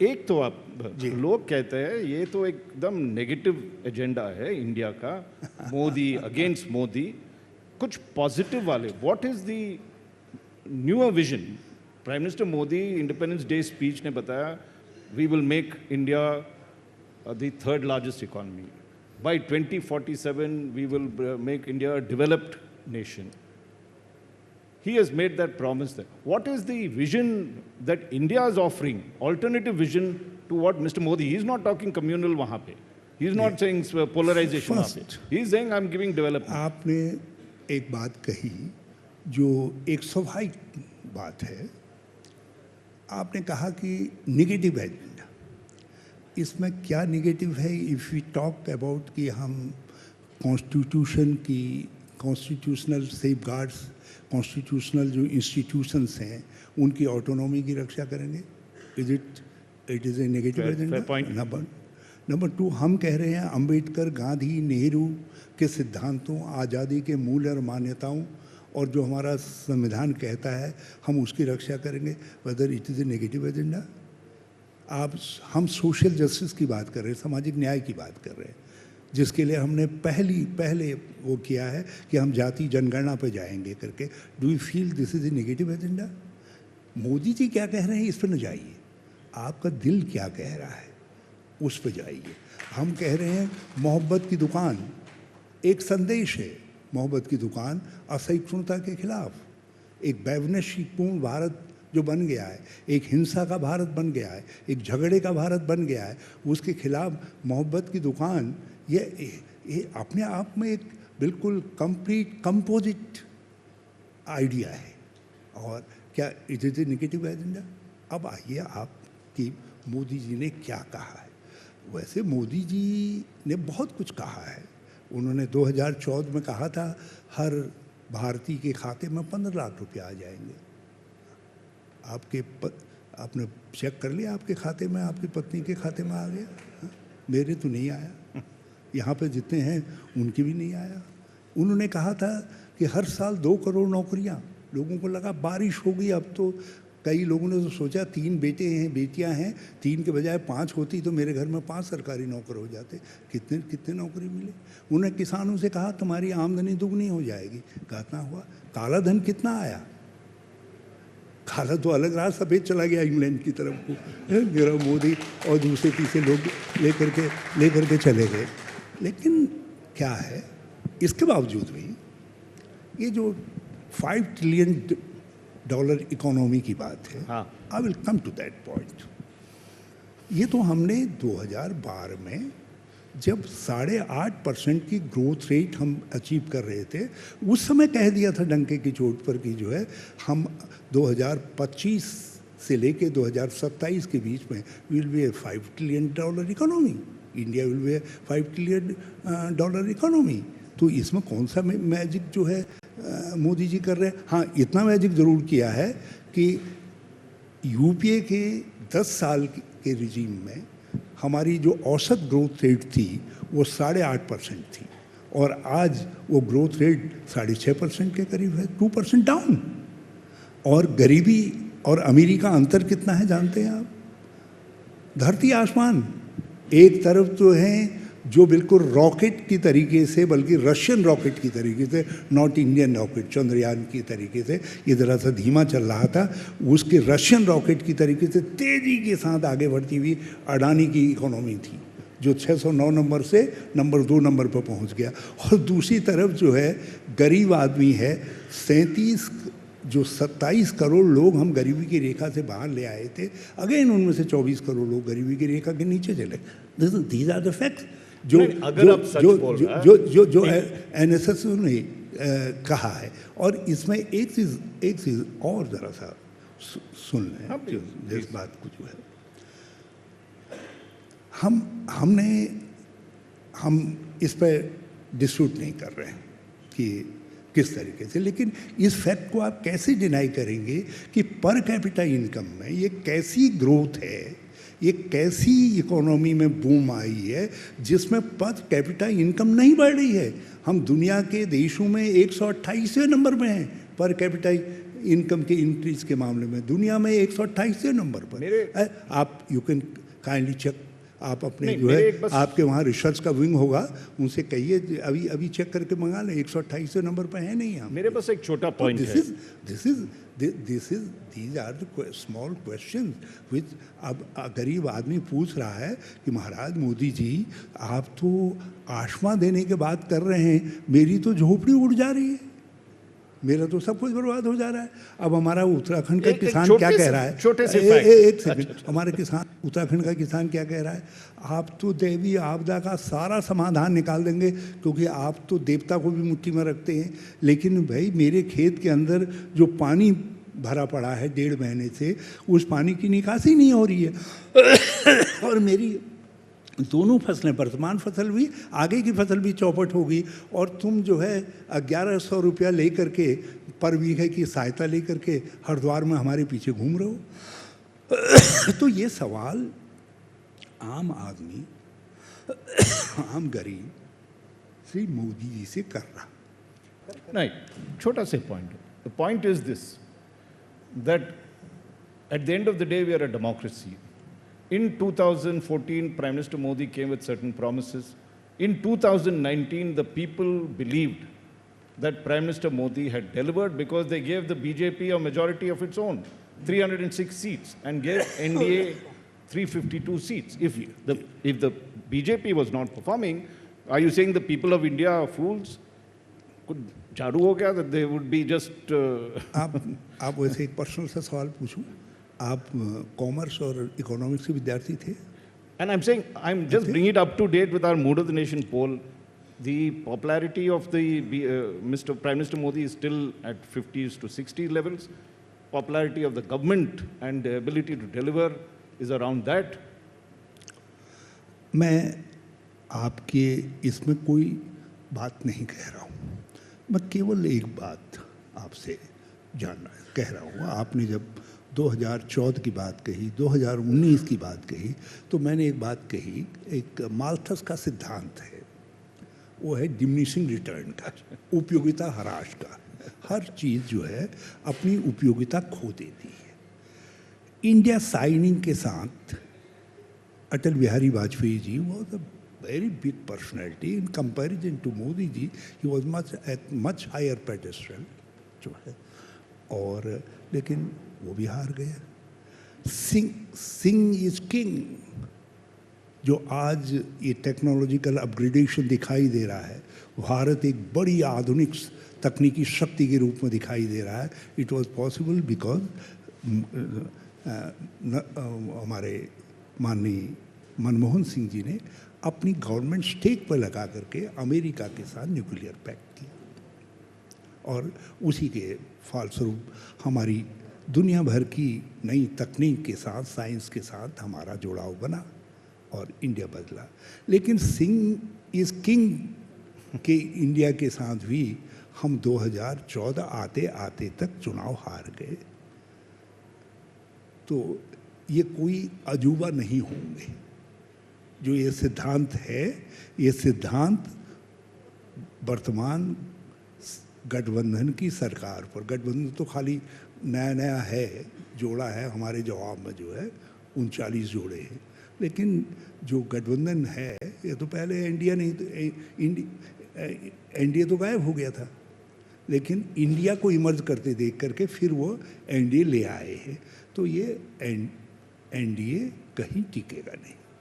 एक तो आप लोग कहते हैं ये तो एकदम नेगेटिव एजेंडा है इंडिया का, मोदी अगेंस्ट मोदी, कुछ पॉजिटिव वाले, what is the newer vision? Prime minister Modi independence day speech ने बताया we will make India the third largest economy, by 2047 we will make India a developed nation. He has made that promise there. What is the vision that India is offering? Alternative vision to what Mr. Modi? He is not talking communal वहाँ पे. He is not saying polarization वहाँ पे. He is saying I'm giving development. आपने एक बात कही जो एक स्वाभाविक बात है. आपने कहा कि निगेटिव एजेंडा. इसमें क्या निगेटिव है? इफ़ वी टॉक अबाउट कि हम कॉन्स्टिट्यूशन की कॉन्स्टिट्यूशनल सेफगार्ड्स, कॉन्स्टिट्यूशनल जो इंस्टीट्यूशंस हैं उनकी ऑटोनॉमी की रक्षा करेंगे, it is a negative agenda. Number 2, हम कह रहे हैं अंबेडकर, गांधी, नेहरू के सिद्धांतों, आज़ादी के मूल और मान्यताओं और जो हमारा संविधान कहता है हम उसकी रक्षा करेंगे. Whether it is a negative agenda. हम सोशल जस्टिस की बात कर रहे हैं, सामाजिक न्याय की बात कर रहे हैं, जिसके लिए हमने पहले वो किया है कि हम जाति जनगणना पे जाएंगे करके. Do you feel this is a negative agenda? Modi ji क्या कह रहे हैं इस पर न जाइए, आपका दिल क्या कह रहा है उस पर जाइए. हम कह रहे हैं मोहब्बत की दुकान एक संदेश है. मोहब्बत की दुकान असहिष्णुता के खिलाफ एक वैमनस्यपूर्ण भारत जो बन गया है, एक हिंसा का भारत बन गया है, एक झगड़े का भारत बन गया है, उसके खिलाफ मोहब्बत की दुकान ये अपने आप में एक बिल्कुल कंप्लीट कंपोजिट आइडिया है. और क्या it is a negative agenda? अब आइए आप कि मोदी जी ने क्या कहा है. वैसे मोदी जी ने बहुत कुछ कहा है. उन्होंने 2014 में कहा था हर भारतीय के खाते में 15 लाख रुपया आ जाएंगे. आपने चेक कर लिया आपके खाते में, आपकी पत्नी के खाते में आ गया? मेरे तो नहीं आया, यहाँ पे जितने हैं उनकी भी नहीं आया. उन्होंने कहा था कि हर साल 2 करोड़ नौकरियाँ. लोगों को लगा बारिश होगी. अब तो कई लोगों ने तो सोचा 3 बेटे हैं, बेटियां हैं, 3 के बजाय 5 होती तो मेरे घर में 5 सरकारी नौकर हो जाते. कितने नौकरी मिले. उन्होंने किसानों से कहा तुम्हारी आमदनी दुगनी हो जाएगी. कितना हुआ? काला धन कितना आया? काला तो अलग रहा, सफ़ेद चला गया इंग्लैंड की तरफ को. मेरा मोदी और दूसरे तीसरे लोग लेकर के चले गए. लेकिन क्या है, इसके बावजूद भी ये जो $5 ट्रिलियन इकोनॉमी की बात है, I will come to that point. ये तो हमने 2012 में जब 8.5% की ग्रोथ रेट हम अचीव कर रहे थे, उस समय कह दिया था डंके की चोट पर कि जो है हम 2025 से लेके 2027 के बीच में will be A $5 trillion economy. India will be A $5 trillion economy. तो इसमें कौन सा मैजिक जो है मोदी जी कर रहे हैं? हाँ, इतना मैजिक ज़रूर किया है कि यूपीए के 10 साल के रिजीम में हमारी जो औसत ग्रोथ रेट थी वो 8.5% थी और आज वो ग्रोथ रेट 6.5% के करीब है, 2% डाउन. और गरीबी और अमीरी का अंतर कितना है जानते हैं आप? धरती आसमान. एक तरफ तो है जो बिल्कुल रॉकेट की तरीके से, बल्कि रशियन रॉकेट की तरीके से, नॉट इंडियन रॉकेट, चंद्रयान की तरीके से ये ज़रा सा धीमा चल रहा था, उसके रशियन रॉकेट की तरीके से तेज़ी के साथ आगे बढ़ती हुई अडानी की इकोनॉमी थी जो 609 नंबर से नंबर 2 नंबर पर पहुंच गया. और दूसरी तरफ जो है गरीब आदमी है, 27 करोड़ लोग हम गरीबी की रेखा से बाहर ले आए थे. अगेन उनमें से 24 करोड़ लोग गरीबी की रेखा के नीचे चले. These are the facts. जो एनएसएस ने कहा है. और इसमें एक चीज़ और ज़रा सा सुन लें जिस बात को जो है हम इस पर डिस्प्यूट नहीं कर रहे हैं कि किस तरीके से, लेकिन इस फैक्ट को आप कैसे डिनाई करेंगे कि पर कैपिटा इनकम में ये कैसी ग्रोथ है, ये कैसी इकोनॉमी में बूम आई है जिसमें पर कैपिटा इनकम नहीं बढ़ रही है. हम दुनिया के देशों में 128वें नंबर में हैं पर कैपिटा इनकम के इंक्रीज के मामले में दुनिया में 128वें नंबर पर। आप यू कैन काइंडली चेक, आप अपने नहीं, जो मेरे है एक बस- आपके वहाँ रिसर्च का विंग होगा, उनसे कहिए अभी अभी चेक करके मंगा लें, 128वें नंबर पर है नहीं हम। मेरे पास एक छोटा पॉइंट है। these are the small questions which अब गरीब आदमी पूछ रहा है कि महाराज मोदी जी आप तो आशमा देने की बात कर रहे हैं, मेरी तो झोपड़ी उड़ जा रही है, मेरा तो सब कुछ बर्बाद हो जा रहा है। अब हमारा उत्तराखंड का एक किसान छोटे क्या से- कह रहा है, छोटे से ए- fact। ए- एक सेकंड, हमारे किसान, उत्तराखंड का किसान क्या कह रहा है, आप तो दैवीय आपदा का सारा समाधान निकाल देंगे क्योंकि आप तो देवता को भी मुट्ठी में रखते हैं, लेकिन भाई मेरे खेत के अंदर जो पानी भरा पड़ा है 1.5 महीने से, उस पानी की निकासी नहीं हो रही है और मेरी दोनों फसलें, वर्तमान फसल भी आगे की फसल भी चौपट होगी, और तुम जो है 1100 रुपया ले करके पर बीघे की सहायता ले करके हरिद्वार में हमारे पीछे घूम रहे हो। तो ये सवाल आम आदमी, आम गरीब श्री मोदी जी से कर रहा। नहीं, छोटा से point. The point is this, that at the end of the day we are a democracy. In 2014 Prime Minister Modi came with certain promises. In 2019 the people believed that Prime Minister Modi had delivered because they gave the BJP a majority of its own, 306 seats, and gave NDA 352 seats. If the BJP was not performing, are you saying the people of India are fools? Could झाड़ू हो गया that they would be just आप वैसे एक personal सा सवाल पूछूं, आप कॉमर्स और इकोनॉमिक्स के विद्यार्थी थे? And I'm saying, I'm just bringing it up to date with our Mood of the Nation poll. The popularity of the Mr. Prime Minister Modi is still at 50s to 60s levels. Popularity of the government and the ability to deliver is around that. मैं आपके इसमें कोई बात नहीं कह रहा हूँ, मैं केवल एक बात आपसे कह रहा हूँ। आपने जब 2014 की बात कही, 2019 की बात कही, तो मैंने एक बात कही, एक माल्थस का सिद्धांत है, वो है डिमिनिशिंग रिटर्न का, उपयोगिता ह्रास का। हर चीज़ जो है अपनी उपयोगिता खो देती है। इंडिया साइनिंग के साथ Atal Bihari Vajpayee ji was a very big personality in comparison to Modi ji. He was much higher pedestal जो है, और लेकिन वो भी हार गया। सिंह इज किंग, जो आज ये टेक्नोलॉजिकल अपग्रेडेशन दिखाई दे रहा है, भारत एक बड़ी आधुनिक तकनीकी शक्ति के रूप में दिखाई दे रहा है। इट वाज पॉसिबल बिकॉज हमारे माननीय मनमोहन सिंह जी ने अपनी गवर्नमेंट स्टेक पर लगा करके अमेरिका के साथ न्यूक्लियर पैक्ट किया, और उसी के फलस्वरूप हमारी दुनिया भर की नई तकनीक के साथ, साइंस के साथ हमारा जुड़ाव बना और इंडिया बदला। लेकिन सिंह इज किंग के इंडिया के साथ भी हम 2014 आते आते तक चुनाव हार गए। तो ये कोई अजूबा नहीं होंगे। जो ये सिद्धांत है, ये सिद्धांत वर्तमान गठबंधन की सरकार पर, गठबंधन तो खाली नया नया है, जोड़ा है, हमारे जवाब में जो है 39 जोड़े हैं, लेकिन जो गठबंधन है ये तो पहले एनडीए नहीं तो एनडीए तो गायब हो गया था, लेकिन इंडिया को इमर्ज करते देख करके फिर वो एनडीए ले आए हैं। तो ये एनडीए कहीं टिकेगा नहीं।